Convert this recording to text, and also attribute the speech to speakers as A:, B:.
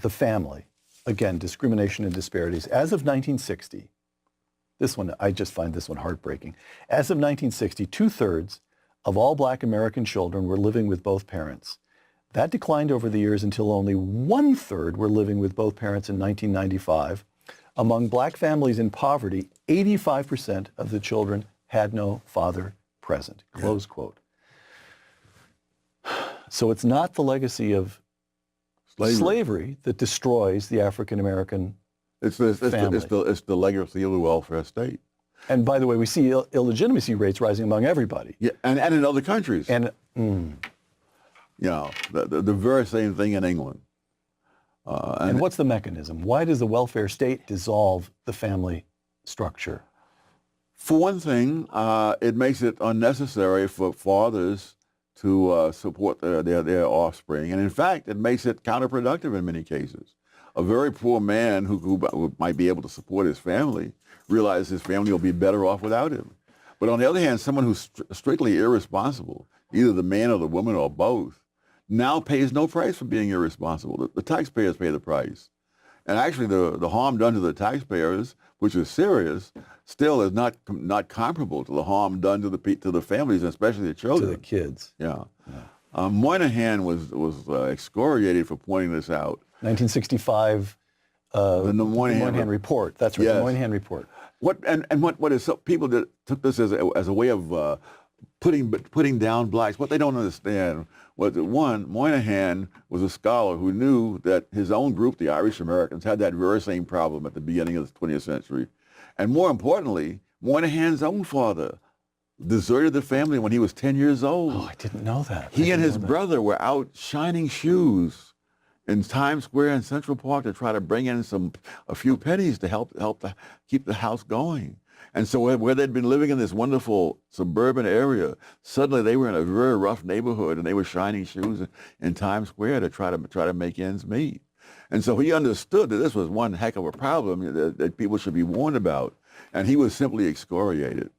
A: the family, again, discrimination and disparities, as of 1960, this one, I just find this one heartbreaking. As of 1960, 2/3 of all Black American children were living with both parents. That declined over the years until only 1/3 were living with both parents in 1995. Among Black families in poverty, 85% of the children had no father present, close quote. So it's not the legacy of slavery that destroys the African American family.
B: It's the legacy of the welfare state.
A: And by the way, we see illegitimacy rates rising among everybody.
B: Yeah, and in other countries.
A: And
B: you know, the very same thing in England.
A: And what's the mechanism? Why does the welfare state dissolve the family structure?
B: For one thing, it makes it unnecessary for fathers to support their offspring. And in fact, it makes it counterproductive in many cases. A very poor man who might be able to support his family realizes his family will be better off without him. But on the other hand, someone who's strictly irresponsible, either the man or the woman or both, now pays no price for being irresponsible. The taxpayers pay the price. And actually the harm done to the taxpayers, which is serious, still is not comparable to the harm done to the families, especially the children.
A: To the kids.
B: Yeah. Moynihan was excoriated for pointing this out.
A: 1965, the Moynihan Report. That's right, yes. The Moynihan Report.
B: People that took this as a way of putting down blacks. What they don't understand was that, one, Moynihan was a scholar who knew that his own group, the Irish Americans, had that very same problem at the beginning of the 20th century. And more importantly, Moynihan's own father deserted the family when he was 10 years old.
A: Oh, I didn't know that.
B: He and his brother were out shining shoes in Times Square and Central Park to try to bring in a few pennies to help keep the house going. And so where they'd been living in this wonderful suburban area, suddenly they were in a very rough neighborhood, and they were shining shoes in Times Square to try to make ends meet. And so he understood that this was one heck of a problem that people should be warned about, and he was simply excoriated.